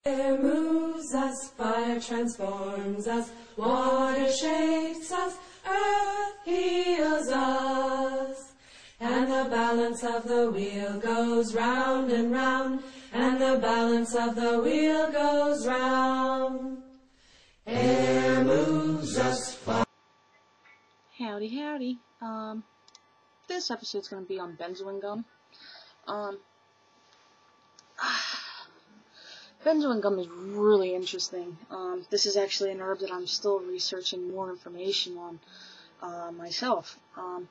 Air moves us, fire transforms us, water shapes us, earth heals us. And the balance of the wheel goes round and round, and the balance of the wheel goes round. Air moves us, fire. Howdy, howdy. This episode's going to be on benzoin gum. Benzoin gum is really interesting. This is actually an herb that I'm still researching more information on myself. A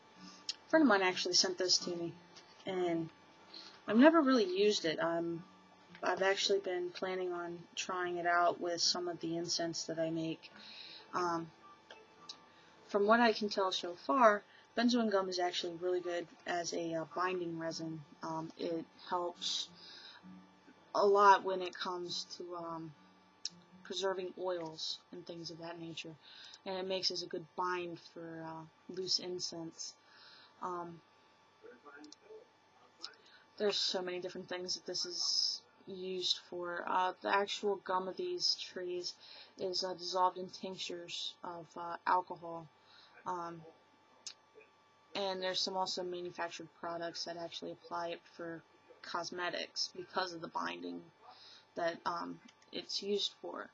friend of mine actually sent this to me, and I've never really used it. I've actually been planning on trying it out with some of the incense that I make. From what I can tell so far, benzoin gum is actually really good as a binding resin. It helps a lot when it comes to preserving oils and things of that nature, and it makes as a good bind for loose incense. There's so many different things that this is used for. The actual gum of these trees is dissolved in tinctures of alcohol, and there's some also manufactured products that actually apply it for cosmetics because of the binding that it's used for.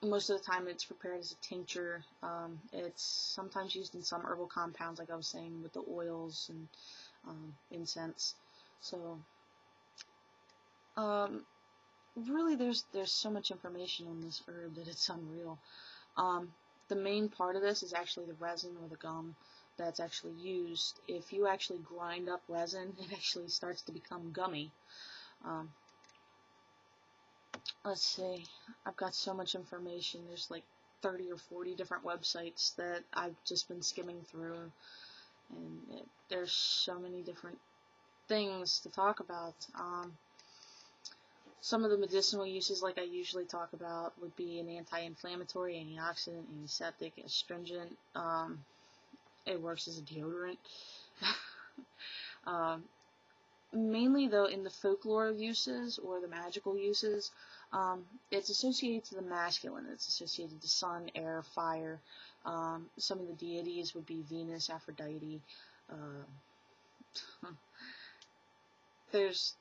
Most of the time it's prepared as a tincture. It's sometimes used in some herbal compounds, like I was saying, with the oils and incense. So really there's so much information on this herb that it's unreal. The main part of this is actually the resin or the gum that's actually used. If you actually grind up resin, it actually starts to become gummy. Let's see, I've got so much information. There's like 30 or 40 different websites that I've just been skimming through, and there's so many different things to talk about. Some of the medicinal uses, like I usually talk about, would be an anti-inflammatory, antioxidant, antiseptic, astringent. It works as a deodorant. Mainly, though, in the folklore uses or the magical uses, it's associated to the masculine. It's associated to sun, air, fire. Some of the deities would be Venus, Aphrodite. There's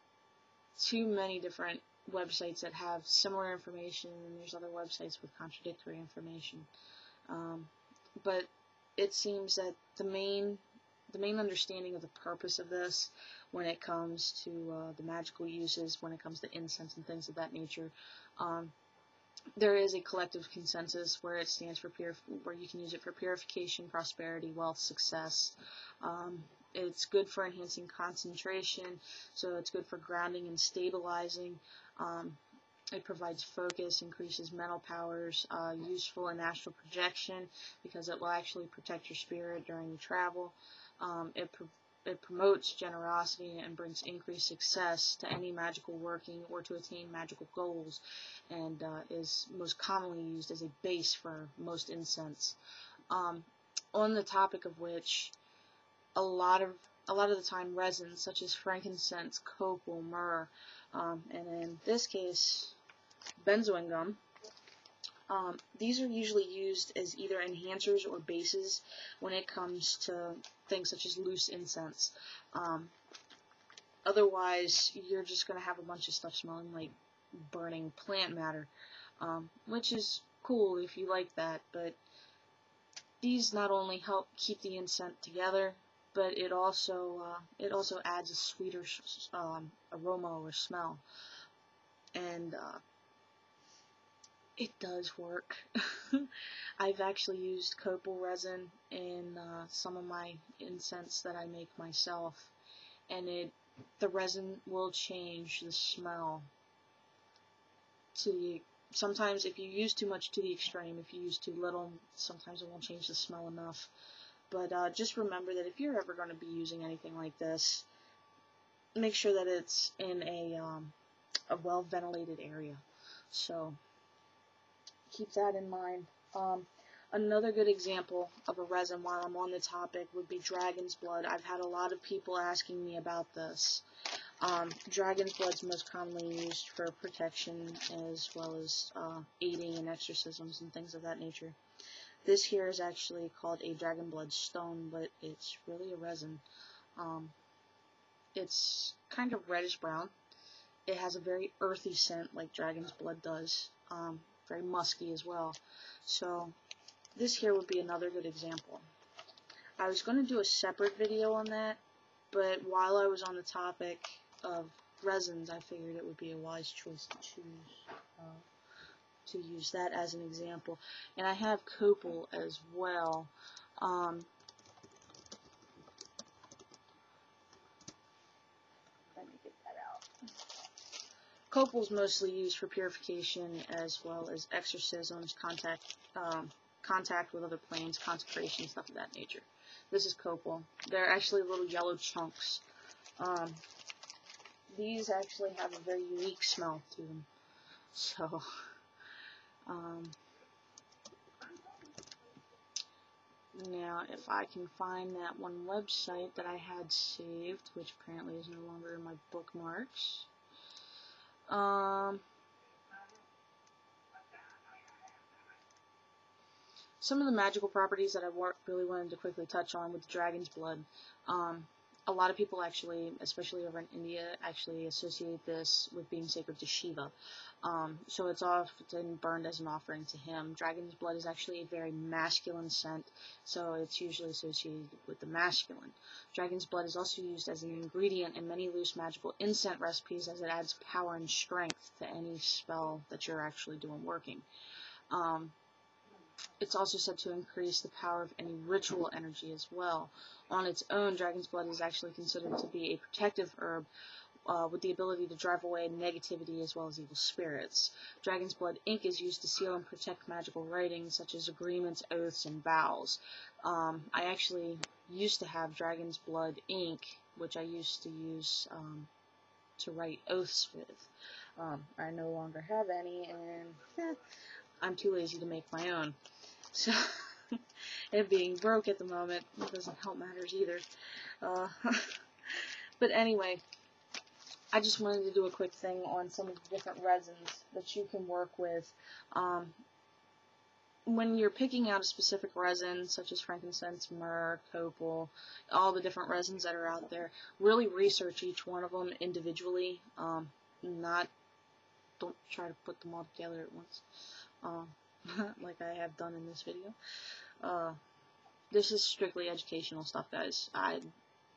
too many different websites that have similar information, and there's other websites with contradictory information. But it seems that the main understanding of the purpose of this, when it comes to the magical uses, when it comes to incense and things of that nature, there is a collective consensus where it stands for where you can use it for purification, prosperity, wealth, success. It's good for enhancing concentration, so it's good for grounding and stabilizing. It provides focus, increases mental powers, useful in astral projection because it will actually protect your spirit during the travel. It promotes generosity and brings increased success to any magical working or to attain magical goals, and is most commonly used as a base for most incense. On the topic of which, a lot of the time resins such as frankincense, copal, myrrh, and in this case benzoin gum, these are usually used as either enhancers or bases when it comes to things such as loose incense. Otherwise, you're just going to have a bunch of stuff smelling like burning plant matter, which is cool if you like that, but these not only help keep the incense together, but it also adds a sweeter aroma or smell, and it does work. I've actually used copal resin in some of my incense that I make myself, and the resin will change the smell to the. Sometimes if you use too much, to the extreme. If you use too little, sometimes it won't change the smell enough. But just remember that if you're ever going to be using anything like this, make sure that it's in a well-ventilated area. So keep that in mind. Another good example of a resin, while I'm on the topic, would be dragon's blood. I've had a lot of people asking me about this. Dragon's blood's most commonly used for protection as well as aiding in exorcisms and things of that nature. This here is actually called a dragon blood stone, but it's really a resin. It's kind of reddish brown. It has a very earthy scent like dragon's blood does. Very musky as well. So this here would be another good example. I was going to do a separate video on that, but while I was on the topic of resins, I figured it would be a wise choice to choose to use that as an example. And I have copal as well. Let me get that out. Copal is mostly used for purification as well as exorcisms, contact with other planes, consecration, stuff of that nature. This is copal. They're actually little yellow chunks. These actually have a very unique smell to them. So, now if I can find that one website that I had saved, which apparently is no longer in my bookmarks. Some of the magical properties that I really wanted to quickly touch on with dragon's blood. A lot of people actually, especially over in India, actually associate this with being sacred to Shiva. So it's often burned as an offering to him. Dragon's blood is actually a very masculine scent, so it's usually associated with the masculine. Dragon's blood is also used as an ingredient in many loose magical incense recipes, as it adds power and strength to any spell that you're actually doing working. It's also said to increase the power of any ritual energy as well. On its own, dragon's blood is actually considered to be a protective herb with the ability to drive away negativity as well as evil spirits. Dragon's blood ink is used to seal and protect magical writings such as agreements, oaths, and vows. I actually used to have dragon's blood ink, which I used to use to write oaths with. I no longer have any, and I'm too lazy to make my own. So, it being broke at the moment doesn't help matters either. But anyway, I just wanted to do a quick thing on some of the different resins that you can work with. When you're picking out a specific resin, such as frankincense, myrrh, copal, all the different resins that are out there, really research each one of them individually. Don't try to put them all together at once. Like I have done in this video. This is strictly educational stuff, guys. I'm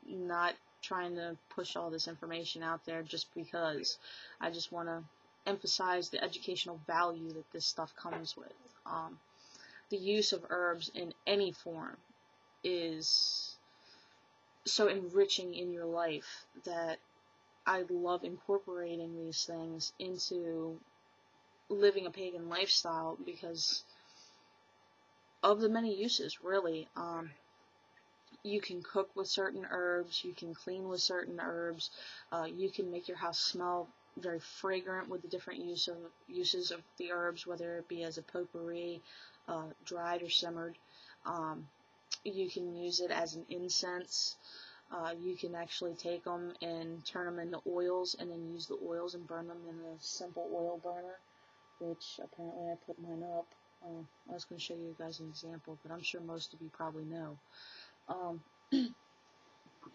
not trying to push all this information out there just because. I just want to emphasize the educational value that this stuff comes with. The use of herbs in any form is so enriching in your life that I love incorporating these things into living a pagan lifestyle because of the many uses, really. You can cook with certain herbs, you can clean with certain herbs, you can make your house smell very fragrant with the different uses of the herbs, whether it be as a potpourri, dried or simmered. You can use it as an incense. You can actually take them and turn them into oils and then use the oils and burn them in a simple oil burner, which apparently I put mine up. I was going to show you guys an example, but I'm sure most of you probably know.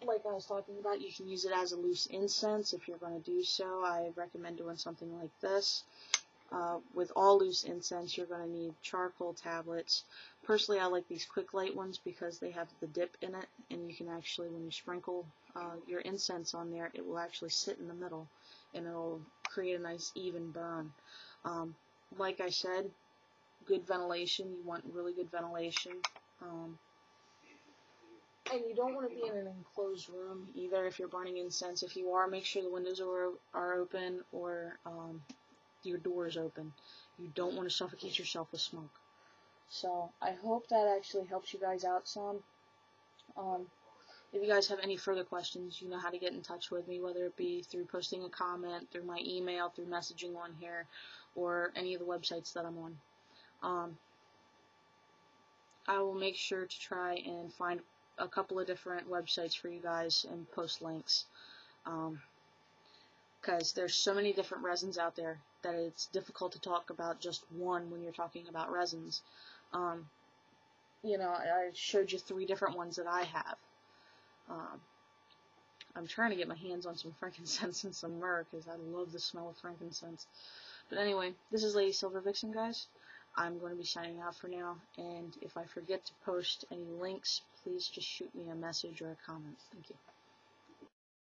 Like I was talking about, you can use it as a loose incense. If you're going to do so, I recommend doing something like this. With all loose incense, you're going to need charcoal tablets. Personally, I like these quick light ones because they have the dip in it, and you can actually, when you sprinkle your incense on there, it will actually sit in the middle, and it will create a nice even burn. Like I said, good ventilation. You want really good ventilation. And you don't want to be in an enclosed room either if you're burning incense. If you are, make sure the windows are open or your door is open. You don't want to suffocate yourself with smoke. So I hope that actually helps you guys out some. If you guys have any further questions, you know how to get in touch with me, whether it be through posting a comment, through my email, through messaging on here, or any of the websites that I'm on. I will make sure to try and find a couple of different websites for you guys and post links. because there's so many different resins out there that it's difficult to talk about just one when you're talking about resins. You know, I showed you 3 different ones that I have. I'm trying to get my hands on some frankincense and some myrrh because I love the smell of frankincense. But anyway, this is Lady Silver Vixen, guys. I'm going to be signing out for now, and if I forget to post any links, please just shoot me a message or a comment. Thank you.